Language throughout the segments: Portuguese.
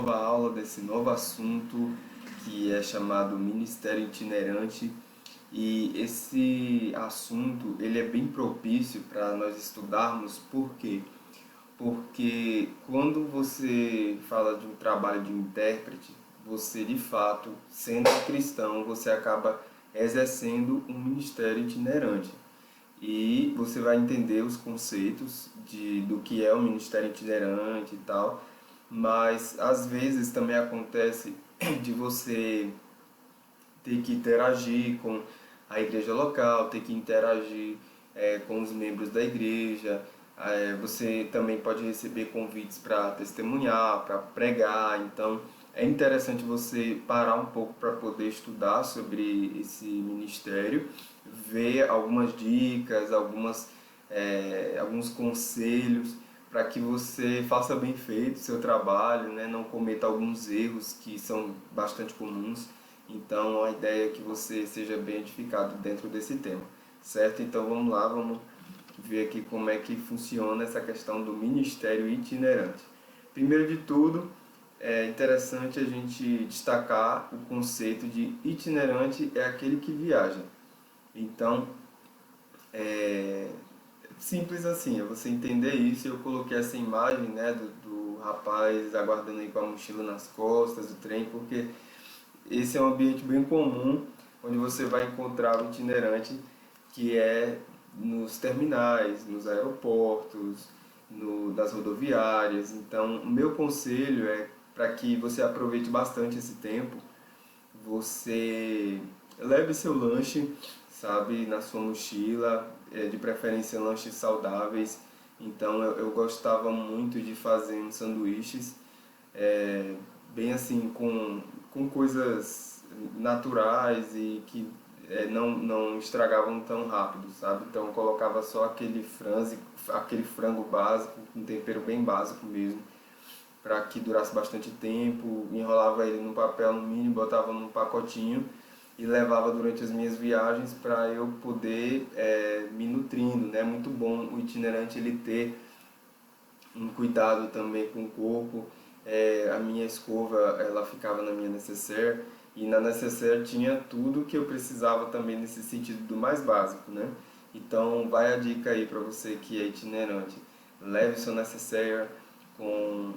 nova aula, desse novo assunto que é chamado Ministério Itinerante. E esse assunto ele é bem propício para nós estudarmos. Por quê? Porque quando você fala de um trabalho de intérprete, você de fato, sendo cristão, você acaba exercendo um ministério itinerante. E você vai entender os conceitos do que é o ministério itinerante e tal, mas às vezes também acontece de você ter que interagir com a igreja local, ter que interagir com os membros da igreja. Você também pode receber convites para testemunhar, para pregar. Então é interessante você parar um pouco para poder estudar sobre esse ministério, ver algumas dicas, alguns conselhos para que você faça bem feito o seu trabalho, né? Não cometa alguns erros que são bastante comuns. Então a ideia é que você seja bem edificado dentro desse tema, certo? Então vamos lá, vamos ver aqui como é que funciona essa questão do ministério itinerante. Primeiro de tudo, é interessante a gente destacar o conceito de itinerante é aquele que viaja. Então, é simples assim, é você entender isso. Eu coloquei essa imagem, né, do rapaz aguardando aí com a mochila nas costas do trem, porque esse é um ambiente bem comum onde você vai encontrar o itinerante, que é nos terminais, nos aeroportos, das rodoviárias. Então, o meu conselho é para que você aproveite bastante esse tempo, você leve seu lanche, sabe, na sua mochila, de preferência lanches saudáveis. Então eu gostava muito de fazer uns sanduíches, é, bem assim, com coisas naturais e que não estragavam tão rápido, sabe? Então eu colocava só aquele frango básico, um tempero bem básico mesmo, para que durasse bastante tempo, enrolava ele num papel alumínio, botava num pacotinho e levava durante as minhas viagens para eu poder me nutrindo, né? Muito bom o itinerante ele ter um cuidado também com o corpo. A minha escova ela ficava na minha necessaire, e na necessaire tinha tudo que eu precisava também nesse sentido do mais básico, né? Então vai a dica aí para você que é itinerante, leve o seu necessaire com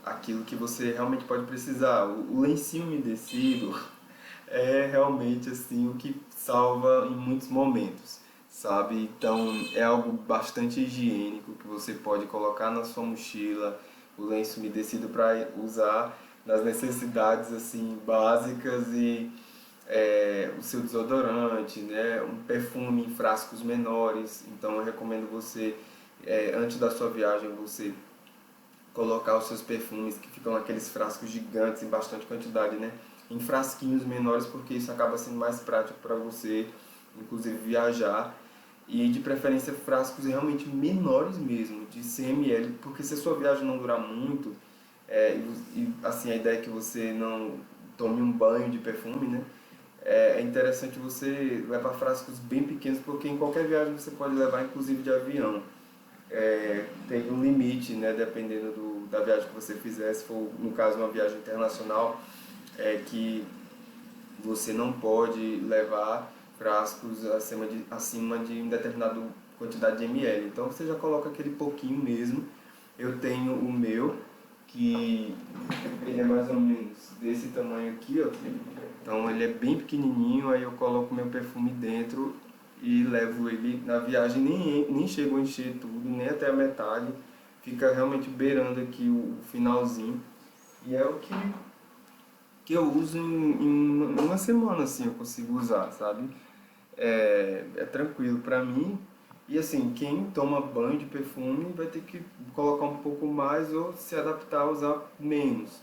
aquilo que você realmente pode precisar. O lencinho umedecido é realmente assim o que salva em muitos momentos, sabe? Então é algo bastante higiênico que você pode colocar na sua mochila, o lenço umedecido para usar nas necessidades assim básicas, e o seu desodorante, né? Um perfume em frascos menores. Então eu recomendo você, antes da sua viagem, você colocar os seus perfumes, que ficam naqueles frascos gigantes em bastante quantidade, né, em frasquinhos menores, porque isso acaba sendo mais prático para você, inclusive viajar. E de preferência frascos realmente menores mesmo, de 100 ml, porque se a sua viagem não durar muito, assim, a ideia é que você não tome um banho de perfume, né? É interessante você levar frascos bem pequenos, porque em qualquer viagem você pode levar, inclusive de avião. Tem um limite, né, dependendo da viagem que você fizer. Se for, no caso, uma viagem internacional, que você não pode levar frascos acima de uma determinada quantidade de ml. Então você já coloca aquele pouquinho mesmo. Eu tenho o meu, que ele é mais ou menos desse tamanho aqui, ó. Então ele é bem pequenininho, aí eu coloco meu perfume dentro e levo ele na viagem. Nem chego a encher tudo, nem até a metade. Fica realmente beirando aqui o finalzinho. E é o que eu uso em uma semana, assim, eu consigo usar, sabe? É tranquilo pra mim. E assim, quem toma banho de perfume vai ter que colocar um pouco mais ou se adaptar a usar menos.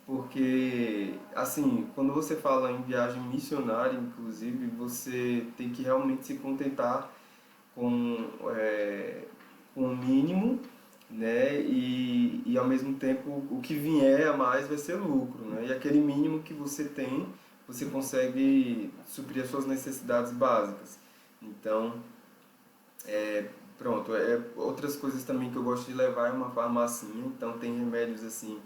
Porque, assim, quando você fala em viagem missionária, inclusive, você tem que realmente se contentar com, com o mínimo, né? E ao mesmo tempo o que vier a mais vai ser lucro, né? E aquele mínimo que você tem, você consegue suprir as suas necessidades básicas. Então, pronto. Outras coisas também que eu gosto de levar é uma farmacinha. Então tem remédios assim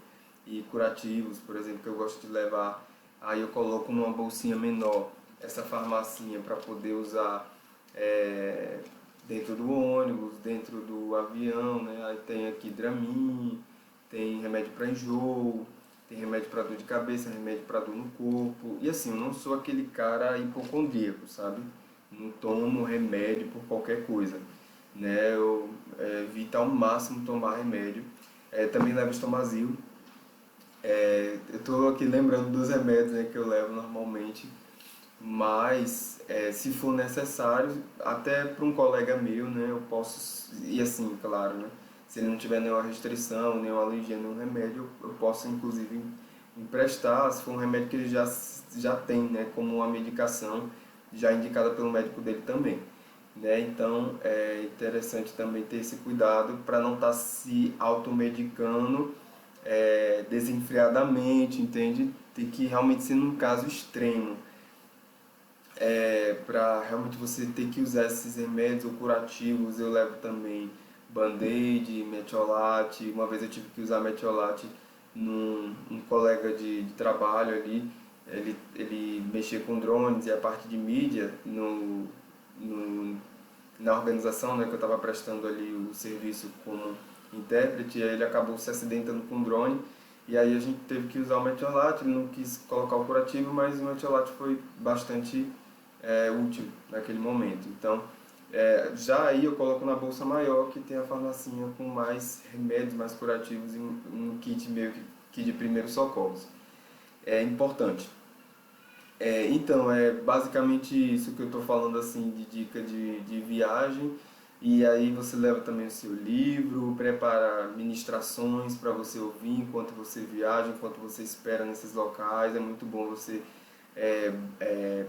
e curativos, por exemplo, que eu gosto de levar. Aí eu coloco numa bolsinha menor essa farmacinha para poder usar é, dentro do ônibus, dentro do avião, né? Aí tem aqui Dramin, tem remédio para enjoo, tem remédio para dor de cabeça, remédio para dor no corpo. E assim, eu não sou aquele cara hipocondríaco, sabe? Não tomo remédio por qualquer coisa, né? Eu evito ao máximo tomar remédio. Também levo Estomazil. Eu estou aqui lembrando dos remédios, né, que eu levo normalmente, mas se for necessário, até para um colega meu, né, eu posso, e assim, claro, né, se ele não tiver nenhuma restrição, nenhuma alergia, nenhum remédio, eu posso inclusive emprestar, se for um remédio que ele já tem, né, como uma medicação já indicada pelo médico dele também. Né? Então é interessante também ter esse cuidado para não estar se automedicando desenfreadamente, entende? Tem que realmente ser num caso extremo, para realmente você ter que usar esses remédios ou curativos. Eu levo também Band-Aid, Metiolate. Uma vez eu tive que usar Metiolate num um colega de trabalho ali. Ele mexia com drones e a parte de mídia no, na organização, né, que eu estava prestando ali o serviço como intérprete, e aí ele acabou se acidentando com o drone, e aí a gente teve que usar o metiolate. Ele não quis colocar o curativo, mas o metiolate foi bastante útil naquele momento. Então, já aí eu coloco na bolsa maior, que tem a farmacinha com mais remédios, mais curativos, em um kit meio que de primeiros socorros. É importante. Então, é basicamente isso que eu estou falando, assim, de dica de viagem. E aí você leva também o seu livro, prepara ministrações para você ouvir enquanto você viaja, enquanto você espera nesses locais. É muito bom você é, é,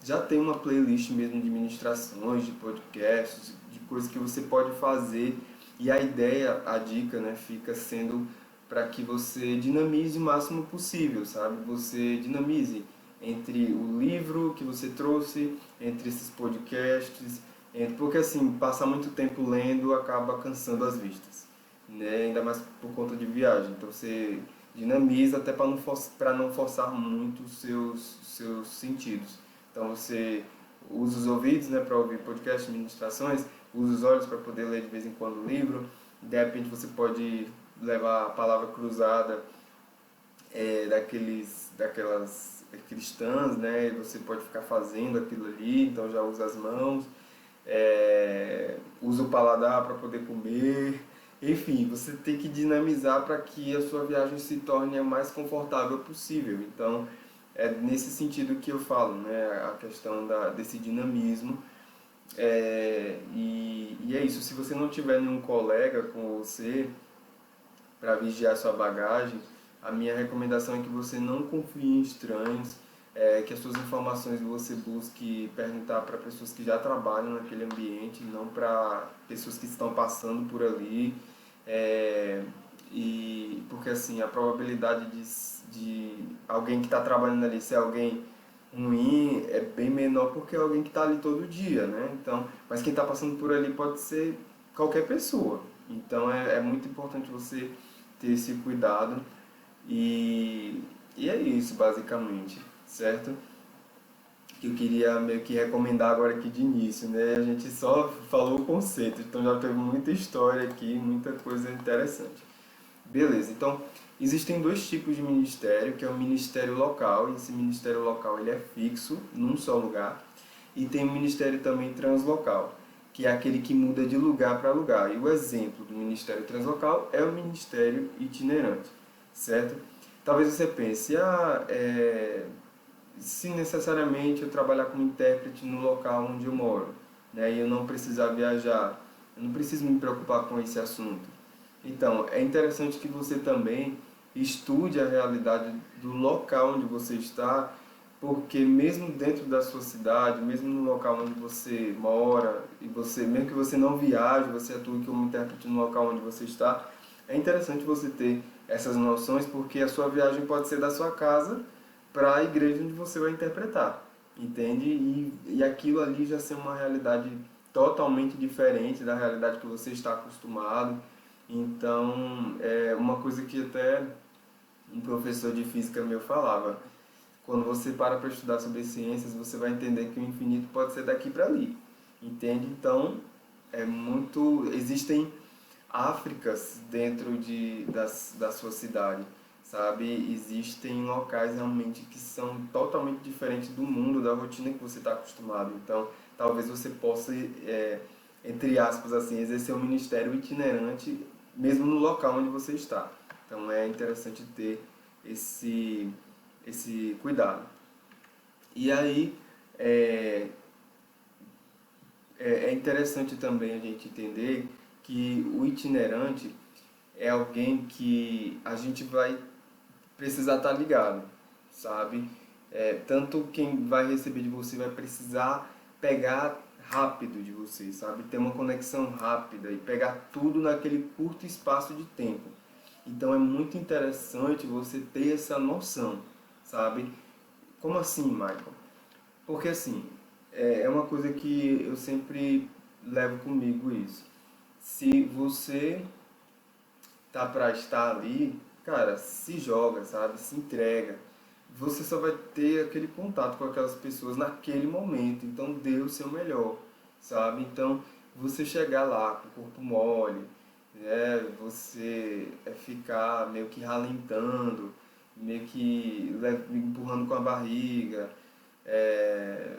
já ter uma playlist mesmo de ministrações, de podcasts, de coisas que você pode fazer. E a ideia, a dica, né, fica sendo para que você dinamize o máximo possível, sabe? Você dinamize entre o livro que você trouxe, entre esses podcasts, porque assim, passar muito tempo lendo acaba cansando as vistas, né? Ainda mais por conta de viagem. Então você dinamiza até para não forçar muito os seus sentidos. Então você usa os ouvidos, né, para ouvir podcasts, ministrações, usa os olhos para poder ler de vez em quando o livro. De repente você pode levar a palavra cruzada daquelas cristãs, né? E você pode ficar fazendo aquilo ali, então já usa as mãos, usa o paladar para poder comer. Enfim, você tem que dinamizar para que a sua viagem se torne a mais confortável possível. Então, é nesse sentido que eu falo, né? A questão desse dinamismo. E é isso, se você não tiver nenhum colega com você para vigiar sua bagagem, a minha recomendação é que você não confie em estranhos, que as suas informações você busque perguntar para pessoas que já trabalham naquele ambiente, não para pessoas que estão passando por ali. E porque assim, a probabilidade de alguém que está trabalhando ali ser alguém ruim é bem menor, porque é alguém que está ali todo dia, né? Então, mas quem está passando por ali pode ser qualquer pessoa. Então é muito importante você ter esse cuidado, e é isso basicamente, certo? Que eu queria meio que recomendar agora aqui de início, né? A gente só falou o conceito, então já teve muita história aqui, muita coisa interessante. Beleza, então existem dois tipos de ministério, que é o ministério local, e esse ministério local ele é fixo num só lugar, e tem o ministério também translocal, que é aquele que muda de lugar para lugar. E o exemplo do ministério translocal é o ministério itinerante, certo? Talvez você pense, se necessariamente eu trabalhar como intérprete no local onde eu moro, né, e eu não precisar viajar, eu não preciso me preocupar com esse assunto. Então, é interessante que você também estude a realidade do local onde você está, porque mesmo dentro da sua cidade, mesmo no local onde você mora, e você, mesmo que você não viaje, você atue como intérprete no local onde você está, é interessante você ter essas noções, porque a sua viagem pode ser da sua casa para a igreja onde você vai interpretar, entende? E aquilo ali já ser uma realidade totalmente diferente da realidade que você está acostumado. Então, é uma coisa que até Um professor de física meu falava: quando você para estudar sobre ciências, você vai entender que o infinito pode ser daqui para ali, entende? Então, existem Áfricas dentro da sua cidade, sabe? Existem locais realmente que são totalmente diferentes do mundo, da rotina que você está acostumado. Então, talvez você possa, entre aspas, assim, exercer um ministério itinerante mesmo no local onde você está. Então, é interessante ter esse, esse cuidado. E aí, é, é interessante também a gente entender que o itinerante é alguém que a gente vai precisar estar ligado, sabe? Tanto quem vai receber de você vai precisar pegar rápido de você, sabe? Ter uma conexão rápida e pegar tudo naquele curto espaço de tempo. Então é muito interessante você ter essa noção, sabe? Como assim, Michael? Porque assim, é uma coisa que eu sempre levo comigo isso. Se você tá para estar ali, cara, se joga, sabe? Se entrega. Você só vai ter aquele contato com aquelas pessoas naquele momento. Então dê o seu melhor, sabe? Então você chegar lá com o corpo mole, né? Você ficar meio que ralentando, meio que empurrando com a barriga, é,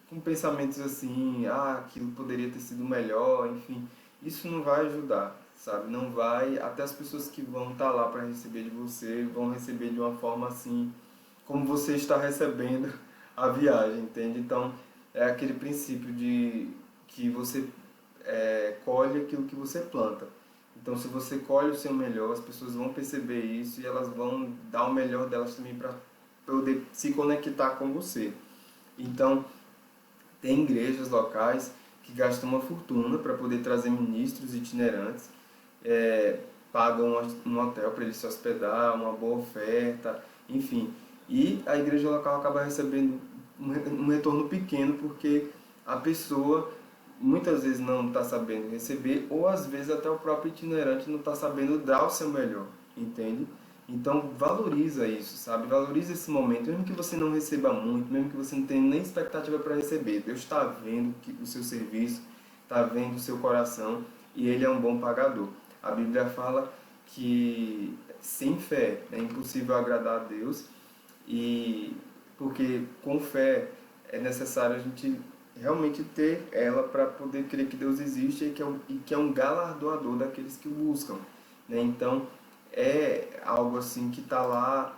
com pensamentos assim, aquilo poderia ter sido melhor, enfim, isso não vai ajudar, sabe? Não vai, até as pessoas que vão estar lá para receber de você vão receber de uma forma assim, como você está recebendo a viagem, entende? Então, é aquele princípio de que você colhe aquilo que você planta. Então, se você colhe o seu melhor, as pessoas vão perceber isso e elas vão dar o melhor delas também para poder se conectar com você. Então, tem igrejas locais que gastam uma fortuna para poder trazer ministros itinerantes, é, pagam um hotel para ele se hospedar, uma boa oferta, enfim. E a igreja local acaba recebendo um retorno pequeno porque a pessoa muitas vezes não está sabendo receber, ou às vezes até o próprio itinerante não está sabendo dar o seu melhor, entende? Então valoriza isso, sabe? Valoriza esse momento, mesmo que você não receba muito, mesmo que você não tenha nem expectativa para receber. Deus está vendo o seu serviço, está vendo o seu coração e Ele é um bom pagador. A Bíblia fala que sem fé é impossível agradar a Deus, e porque com fé é necessário a gente realmente ter ela para poder crer que Deus existe e que é um galardoador daqueles que o buscam, né? Então é algo assim que está lá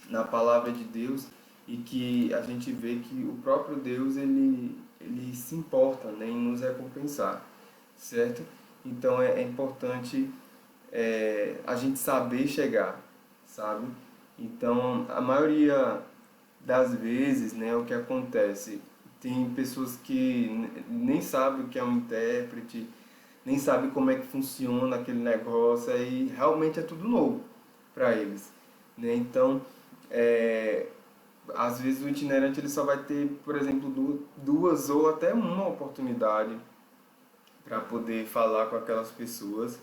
na palavra de Deus e que a gente vê que o próprio Deus ele se importa, né, em nos recompensar, certo? Então é importante a gente saber chegar, sabe? Então a maioria das vezes, né, o que acontece, tem pessoas que nem sabem o que é um intérprete, nem sabem como é que funciona aquele negócio, aí realmente é tudo novo para eles, né? Então, é, às vezes o itinerante ele só vai ter, por exemplo, duas ou até uma oportunidade para poder falar com aquelas pessoas.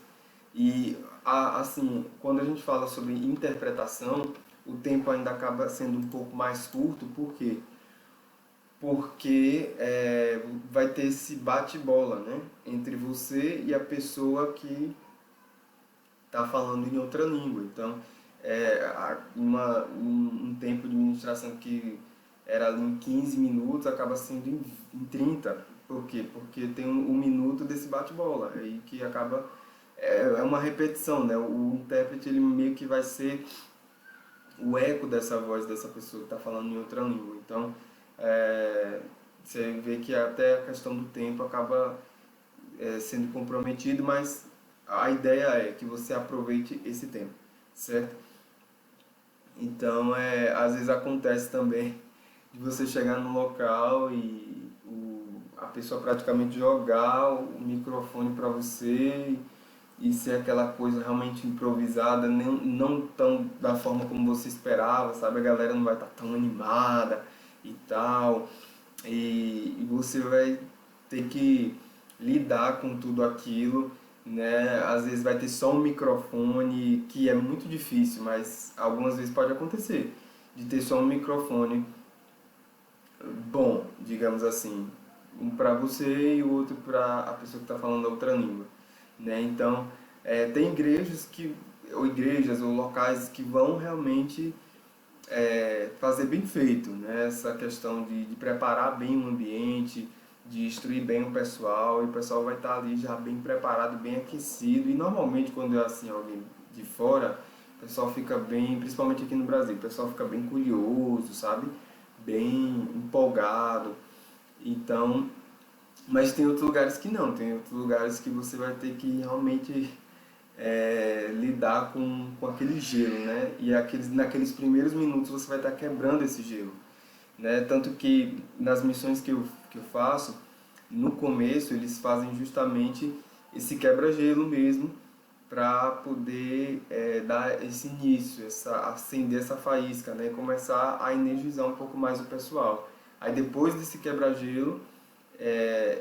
E assim, quando a gente fala sobre interpretação, o tempo ainda acaba sendo um pouco mais curto, por quê? Porque vai ter esse bate-bola, né, entre você e a pessoa que está falando em outra língua. Então, um tempo de ministração que era ali em 15 minutos acaba sendo em 30. Por quê? Porque tem um minuto desse bate-bola, aí que acaba é uma repetição, né? O intérprete ele meio que vai ser o eco dessa voz dessa pessoa que está falando em outra língua. Então, você vê que até a questão do tempo acaba sendo comprometido, mas a ideia é que você aproveite esse tempo, certo? Então, às vezes acontece também de você chegar no local e a pessoa praticamente jogar o microfone para você e ser aquela coisa realmente improvisada, não tão da forma como você esperava, sabe? A galera não vai estar tão animada e tal, e você vai ter que lidar com tudo aquilo né? Às vezes vai ter só um microfone, que é muito difícil, mas algumas vezes pode acontecer de ter só um microfone bom, digamos assim, um para você e o outro para a pessoa que está falando a outra língua, né? Então, tem igrejas ou igrejas ou locais que vão realmente fazer bem feito, né? Essa questão de preparar bem o ambiente, de instruir bem o pessoal, e o pessoal vai estar ali já bem preparado, bem aquecido. E normalmente quando é assim alguém de fora, o pessoal fica bem, principalmente aqui no Brasil, o pessoal fica bem curioso, sabe? Bem empolgado. Então, mas tem outros lugares que não, tem outros lugares que você vai ter que realmente lidar com aquele gelo, né? E naqueles primeiros minutos você vai estar quebrando esse gelo, né? Tanto que nas missões que eu faço, no começo eles fazem justamente esse quebra-gelo mesmo, para poder dar esse início, acender essa faísca, né? E começar a energizar um pouco mais o pessoal. Aí depois desse quebra-gelo,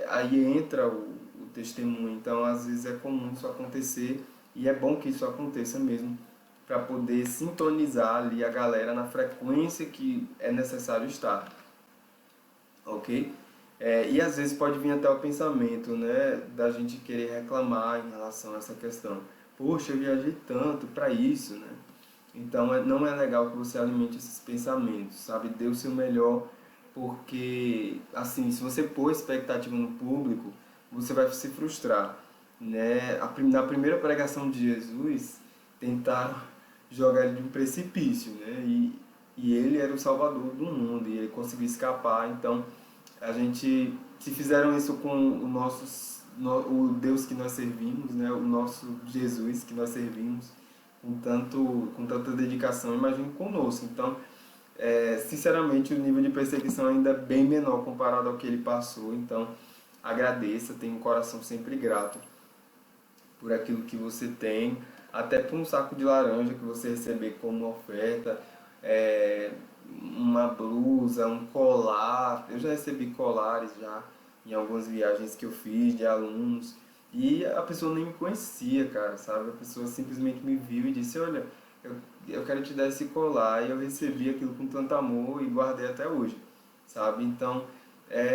aí entra o testemunho. Então, às vezes é comum isso acontecer e é bom que isso aconteça mesmo, para poder sintonizar ali a galera na frequência que é necessário estar, ok? E às vezes pode vir até o pensamento, né, da gente querer reclamar em relação a essa questão. Poxa, eu viajei tanto para isso, né? Então não é legal que você alimente esses pensamentos, sabe? Dê o seu melhor, porque, assim, se você pôr expectativa no público, você vai se frustrar, né? Na primeira pregação de Jesus, tentaram jogar ele de um precipício, né? E ele era o salvador do mundo, e ele conseguiu escapar. Então, se fizeram isso com o Deus que nós servimos, né? O nosso Jesus que nós servimos, com tanta dedicação, imagine conosco. Então, sinceramente, o nível de perseguição ainda é bem menor comparado ao que ele passou. Então, agradeça, tenha um coração sempre grato por aquilo que você tem, até por um saco de laranja que você receber como oferta, é, uma blusa, um colar. Eu já recebi colares já em algumas viagens que eu fiz de alunos, e a pessoa nem me conhecia, cara, sabe? A pessoa simplesmente me viu e disse: olha, eu quero te dar esse colar, e eu recebi aquilo com tanto amor e guardei até hoje, sabe? Então,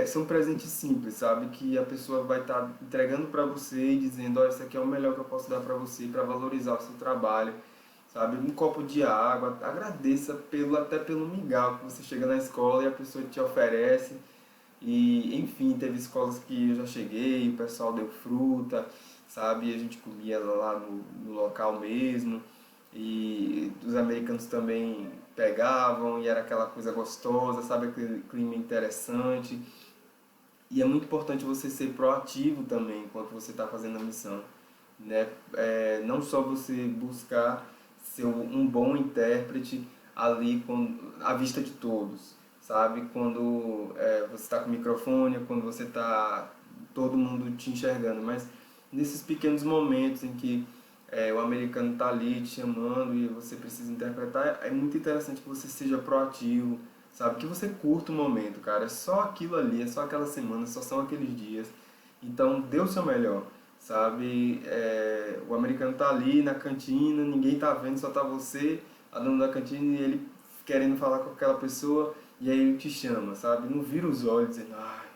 são presentes simples, sabe? Que a pessoa vai estar entregando para você e dizendo: olha, isso aqui é o melhor que eu posso dar para você, para valorizar o seu trabalho, sabe? Um copo de água, agradeça até pelo mingau que você chega na escola e a pessoa te oferece. E, enfim, teve escolas que eu já cheguei, o pessoal deu fruta, sabe? A gente comia lá no local mesmo. E os americanos também pegavam e era aquela coisa gostosa, sabe? Aquele clima interessante. E é muito importante você ser proativo também enquanto você está fazendo a missão, né? Não só você buscar ser um bom intérprete ali à vista de todos, sabe? Quando você está com o microfone, quando você está todo mundo te enxergando, mas nesses pequenos momentos em que o americano está ali te chamando e você precisa interpretar, é muito interessante que você seja proativo, sabe? Que você curta o momento, cara. É só aquilo ali, é só aquela semana, só são aqueles dias. Então, dê o seu melhor, sabe? O americano tá ali na cantina, ninguém tá vendo, só tá você, a dona da cantina, e ele querendo falar com aquela pessoa, e aí ele te chama, sabe? Não vira os olhos dizendo: ai,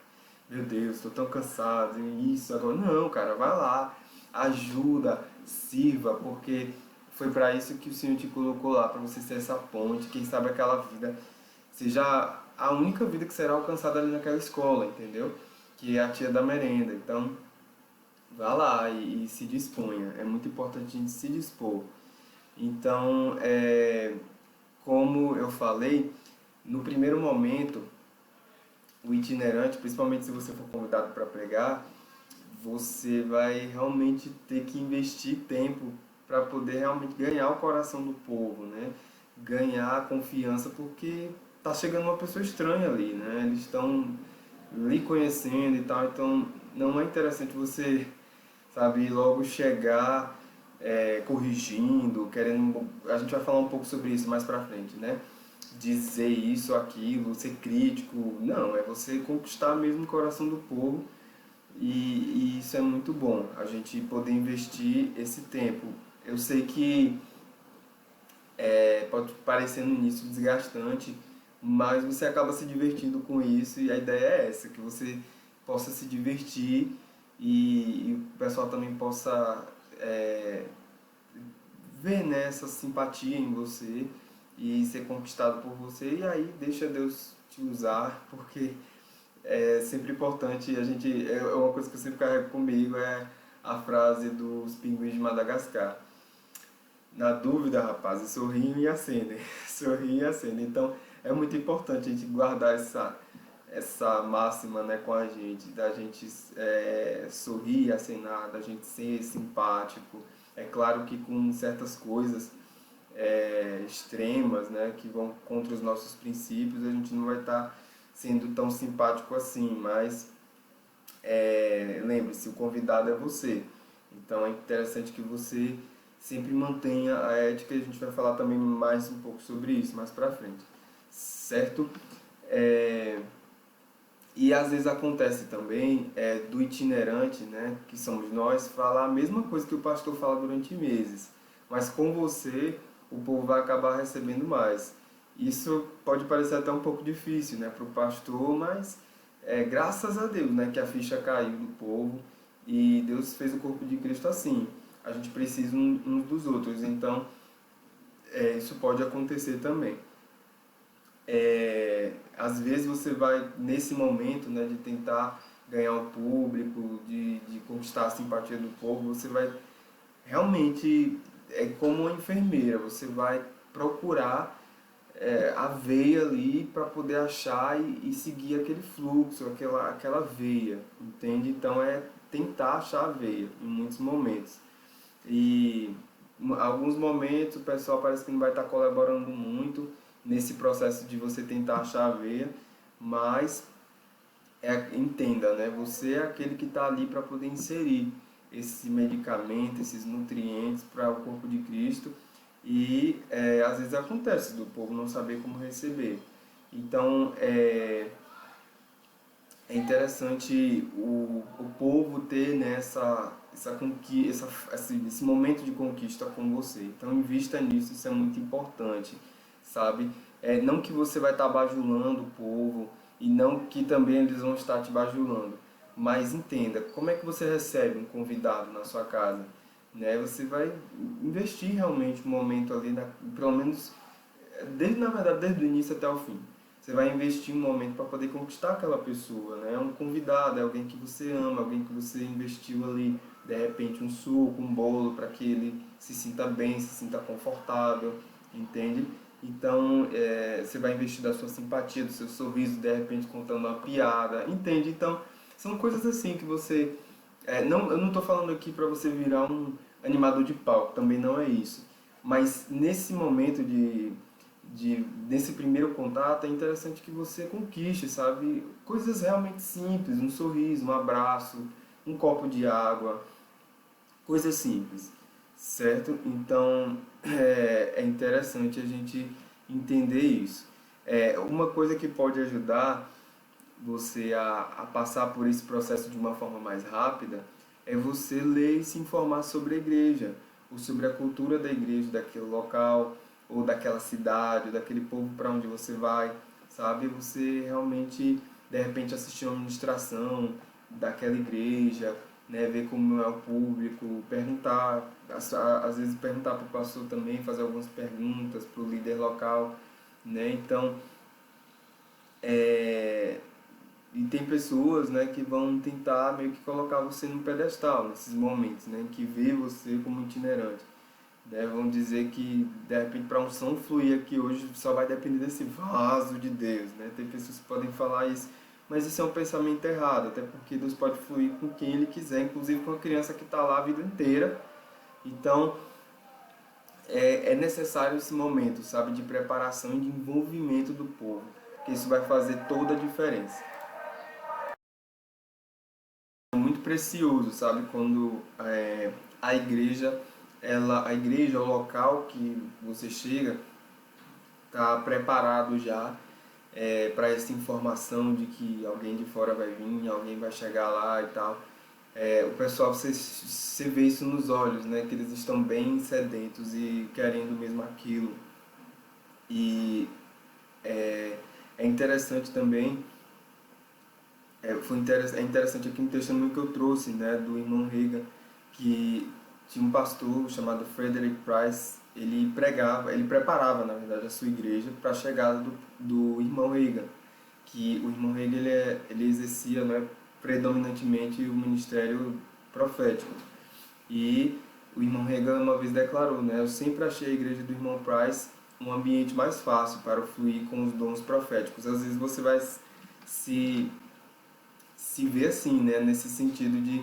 meu Deus, estou tão cansado, e isso agora. Não, cara, vai lá, ajuda, sirva, porque foi para isso que o Senhor te colocou lá, para você ser essa ponte. Quem sabe aquela vida seja a única vida que será alcançada ali naquela escola, entendeu? Que é a tia da merenda. Então, vá lá e se disponha. É muito importante a gente se dispor. Então, como eu falei, no primeiro momento, o itinerante, principalmente se você for convidado para pregar, você vai realmente ter que investir tempo para poder realmente ganhar o coração do povo, né? Ganhar a confiança, porque tá chegando uma pessoa estranha ali, né? Eles estão lhe conhecendo e tal, então não é interessante você, sabe, logo chegar corrigindo, querendo. A gente vai falar um pouco sobre isso mais pra frente, né? Dizer isso, aquilo, ser crítico. Não, é você conquistar mesmo o coração do povo e isso é muito bom, a gente poder investir esse tempo. Eu sei que pode parecer no início desgastante, mas você acaba se divertindo com isso e a ideia é essa, que você possa se divertir e o pessoal também possa ver, né, essa simpatia em você e ser conquistado por você e aí deixa Deus te usar, porque é sempre importante, uma coisa que eu sempre carrego comigo é a frase dos pinguins de Madagascar. Na dúvida, rapazes, sorriam e acenem. Sorriam e acenem. Então, é muito importante a gente guardar essa máxima, né, com a gente, da gente sorrir e acenar, da gente ser simpático. É claro que com certas coisas extremas, né, que vão contra os nossos princípios, a gente não vai estar sendo tão simpático assim, mas lembre-se, o convidado é você. Então é interessante que você sempre mantenha a ética e a gente vai falar também mais um pouco sobre isso mais pra frente, certo? É, e às vezes acontece também do itinerante, né, que somos nós, falar a mesma coisa que o pastor fala durante meses, mas com você o povo vai acabar recebendo mais. Isso pode parecer até um pouco difícil, né, para o pastor, mas graças a Deus, né, que a ficha caiu do povo e Deus fez o corpo de Cristo assim. A gente precisa uns dos outros, então isso pode acontecer também. Às vezes você vai, nesse momento, né, de tentar ganhar o público, de conquistar a simpatia do povo, você vai realmente, é como uma enfermeira, você vai procurar a veia ali para poder achar e seguir aquele fluxo, aquela veia, entende? Então é tentar achar a veia em muitos momentos. E em alguns momentos o pessoal parece que não vai estar colaborando muito nesse processo de você tentar achar a veia, mas entenda, né? Você é aquele que está ali para poder inserir esse medicamento, esses nutrientes para o corpo de Cristo e às vezes acontece do povo não saber como receber. Então é interessante o povo ter, né, esse momento de conquista com você. Então invista nisso, isso é muito importante, sabe? Não que você vai estar bajulando o povo e não que também eles vão estar te bajulando, mas entenda, como é que você recebe um convidado na sua casa? Né? Você vai investir realmente um momento ali, pelo menos, na verdade, desde o início até o fim. Você vai investir um momento para poder conquistar aquela pessoa, né? É um convidado, é alguém que você ama, alguém que você investiu ali, de repente um suco, um bolo, para que ele se sinta bem, se sinta confortável, entende? Então, você vai investir da sua simpatia, do seu sorriso, de repente contando uma piada, entende? Então, são coisas assim que você... eu não estou falando aqui para você virar um animador de palco, também não é isso. Mas nesse momento nesse primeiro contato, é interessante que você conquiste, sabe? Coisas realmente simples, um sorriso, um abraço, um copo de água, coisas simples, certo? Então, é interessante a gente entender isso. Uma coisa que pode ajudar você a passar por esse processo de uma forma mais rápida é você ler e se informar sobre a igreja, ou sobre a cultura da igreja, daquele local, ou daquela cidade, ou daquele povo para onde você vai, sabe? Você realmente, de repente, assistir uma ministração daquela igreja, né? Ver como é o público, perguntar, às vezes perguntar para o pastor também, fazer algumas perguntas para o líder local, né? Então, é, e tem pessoas, né, que vão tentar meio que colocar você no pedestal nesses momentos, né, que vê você como itinerante. Né, vão dizer que, de repente, para a unção fluir aqui hoje só vai depender desse vaso de Deus. Né? Tem pessoas que podem falar isso, mas isso é um pensamento errado, até porque Deus pode fluir com quem Ele quiser, inclusive com a criança que está lá a vida inteira. Então, é necessário esse momento, sabe, de preparação e de envolvimento do povo, que isso vai fazer toda a diferença. Muito precioso, sabe, quando a igreja, a igreja, o local que você chega, está preparado já para essa informação de que alguém de fora vai vir, alguém vai chegar lá e tal. O pessoal, você vê isso nos olhos, né? Que eles estão bem sedentos e querendo mesmo aquilo. E é, é interessante também, é interessante aqui no testemunho que eu trouxe, né, do irmão Reagan, que tinha um pastor chamado Frederick Price. Ele pregava, ele preparava, na verdade, a sua igreja para a chegada do irmão Reagan, que o irmão Reagan ele exercia, né, predominantemente o ministério profético. E o irmão Reagan uma vez declarou, né, eu sempre achei a igreja do irmão Price um ambiente mais fácil para fluir com os dons proféticos. Às vezes você vai se se vê assim, né, nesse sentido de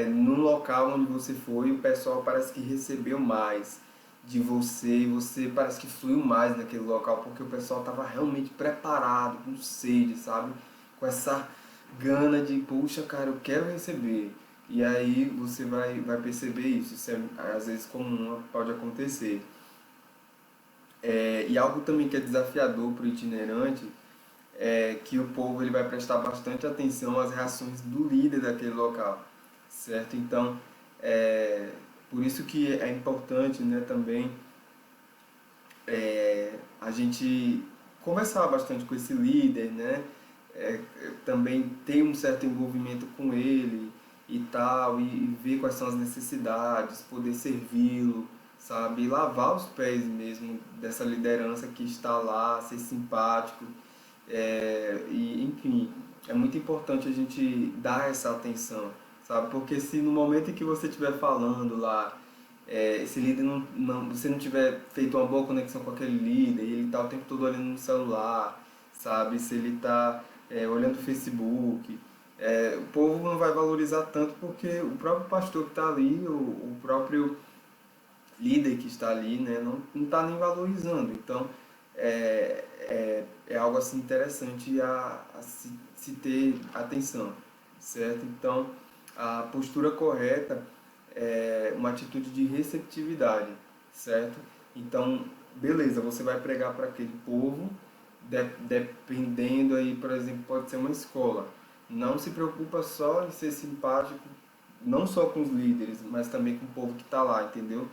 no local onde você foi, o pessoal parece que recebeu mais de você e você parece que fluiu mais naquele local porque o pessoal estava realmente preparado, com sede, sabe? Com essa gana de, puxa, cara, eu quero receber. E aí você vai perceber isso. Isso é às vezes comum, pode acontecer. E algo também que é desafiador para o itinerante que o povo ele vai prestar bastante atenção às reações do líder daquele local, certo? Então, por isso que é importante, né, também a gente conversar bastante com esse líder, né? Também ter um certo envolvimento com ele e tal, e ver quais são as necessidades, poder servi-lo, sabe? E lavar os pés mesmo dessa liderança que está lá, ser simpático. E, enfim, é muito importante a gente dar essa atenção, sabe? Porque se no momento em que você estiver falando lá, esse líder você não tiver feito uma boa conexão com aquele líder, e ele está o tempo todo olhando no celular, sabe? Se ele está olhando o Facebook, o povo não vai valorizar tanto porque o próprio pastor que está ali, o próprio líder que está ali, né, não está nem valorizando. Então, é algo assim interessante a se ter atenção, certo? Então, a postura correta é uma atitude de receptividade, certo? Então, beleza, você vai pregar para aquele povo, dependendo aí, por exemplo, pode ser uma escola. Não se preocupa só em ser simpático, não só com os líderes, mas também com o povo que está lá, entendeu?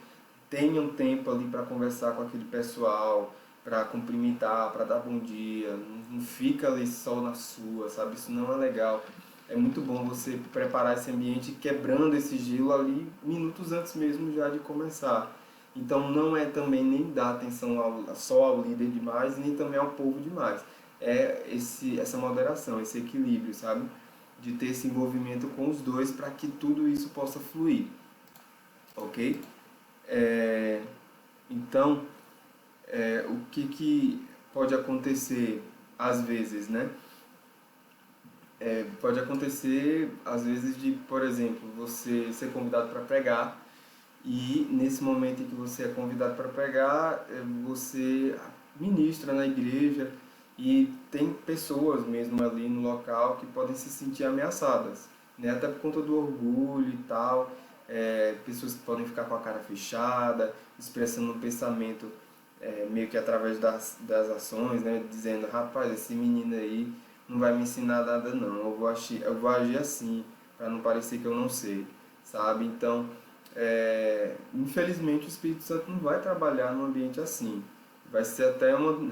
Tenha um tempo ali para conversar com aquele pessoal, para cumprimentar, para dar bom dia, não fica ali só na sua, sabe? Isso não é legal. É muito bom você preparar esse ambiente quebrando esse gelo ali minutos antes mesmo já de começar. Então não é também nem dar atenção só ao líder demais, nem também ao povo demais. Essa moderação, esse equilíbrio, sabe? De ter esse envolvimento com os dois para que tudo isso possa fluir, ok? É, então, o que pode acontecer às vezes, né? Pode acontecer às vezes de, por exemplo, você ser convidado para pregar e nesse momento em que você é convidado para pregar, você ministra na igreja e tem pessoas mesmo ali no local que podem se sentir ameaçadas, né? Até por conta do orgulho e tal, pessoas que podem ficar com a cara fechada, expressando um pensamento meio que através das ações, né? Dizendo, rapaz, esse menino aí não vai me ensinar nada não, eu vou agir assim, para não parecer que eu não sei, sabe? Então, infelizmente o Espírito Santo não vai trabalhar num ambiente assim. Vai ser até um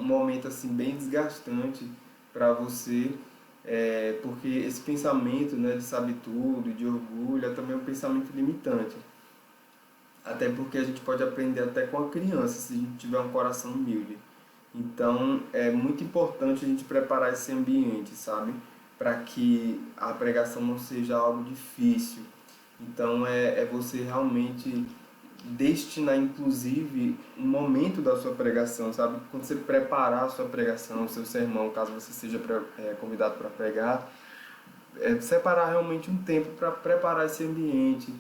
momento assim bem desgastante para você, porque esse pensamento, né, de sabe tudo, de orgulho, é também um pensamento limitante. Até porque a gente pode aprender até com a criança, se a gente tiver um coração humilde. Então é muito importante a gente preparar esse ambiente, sabe? Para que a pregação não seja algo difícil. Então é você realmente destinar, inclusive, um momento da sua pregação, sabe? Quando você preparar a sua pregação, o seu sermão, caso você seja convidado para pregar, separar realmente um tempo para preparar esse ambiente,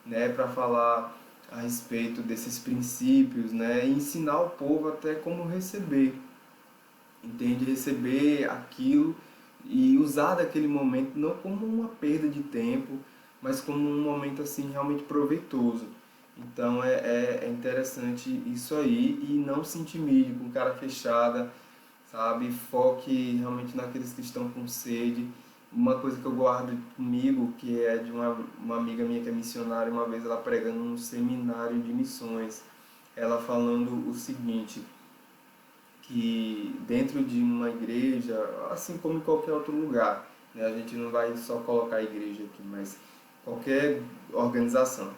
né? Para falar a respeito desses princípios, né? E ensinar o povo até como receber, entende? Receber aquilo e usar daquele momento não como uma perda de tempo, mas como um momento assim realmente proveitoso. Então é interessante isso aí e não se intimide com cara fechada, sabe? Foque realmente naqueles que estão com sede. Uma coisa que eu guardo comigo, que é de uma amiga minha que é missionária, uma vez ela pregando num seminário de missões, ela falando o seguinte, que dentro de uma igreja, assim como em qualquer outro lugar, né, a gente não vai só colocar a igreja aqui, mas qualquer organização,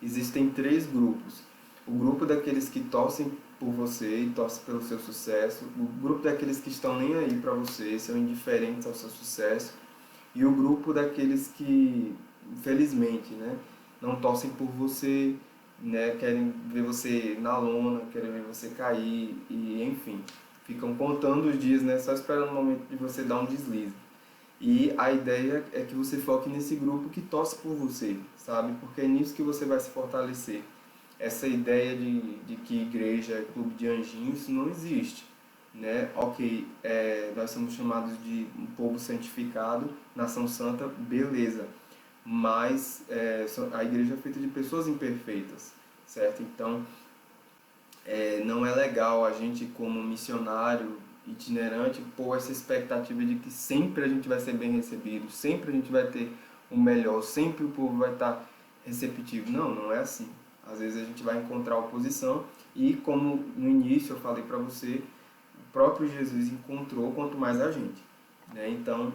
existem três grupos. O grupo daqueles que torcem por você e torcem pelo seu sucesso, o grupo daqueles que estão nem aí para você, são indiferentes ao seu sucesso, e o grupo daqueles que, infelizmente, né, não torcem por você, né, querem ver você na lona, querem ver você cair e enfim, ficam contando os dias, né, só esperando o momento de você dar um deslize. E a ideia é que você foque nesse grupo que torce por você, sabe? Porque é nisso que você vai se fortalecer. Essa ideia de que igreja é clube de anjinhos, isso não existe, né? Ok, nós somos chamados de um povo santificado, nação santa, beleza. Mas a igreja é feita de pessoas imperfeitas, certo? Então, não é legal a gente, como missionário itinerante, pôr essa expectativa de que sempre a gente vai ser bem recebido, sempre a gente vai ter o melhor, sempre o povo vai estar receptivo. Não, não é assim. Às vezes a gente vai encontrar oposição e, como no início eu falei para você, o próprio Jesus encontrou quanto mais a gente, né? Então,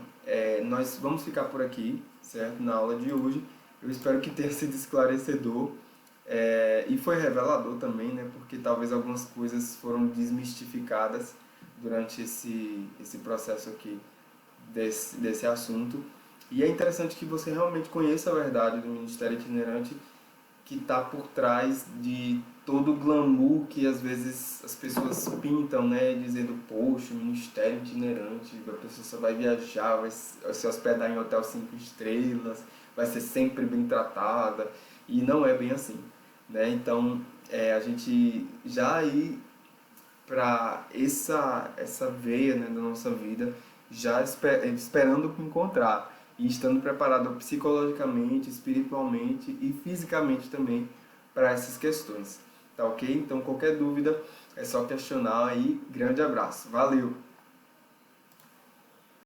nós vamos ficar por aqui, certo? Na aula de hoje. Eu espero que tenha sido esclarecedor. E foi revelador também, né? Porque talvez algumas coisas foram desmistificadas durante esse processo aqui desse assunto. E é interessante que você realmente conheça a verdade do ministério itinerante que está por trás de todo o glamour que às vezes as pessoas pintam, né? Dizendo, poxa, ministério itinerante, a pessoa só vai viajar, vai se hospedar em hotel 5 estrelas, vai ser sempre bem tratada. E não é bem assim, né? Então, a gente já ir para essa veia, né, da nossa vida, já esperando encontrar e estando preparado psicologicamente, espiritualmente e fisicamente também para essas questões. Tá ok? Então, qualquer dúvida é só questionar aí. Grande abraço. Valeu!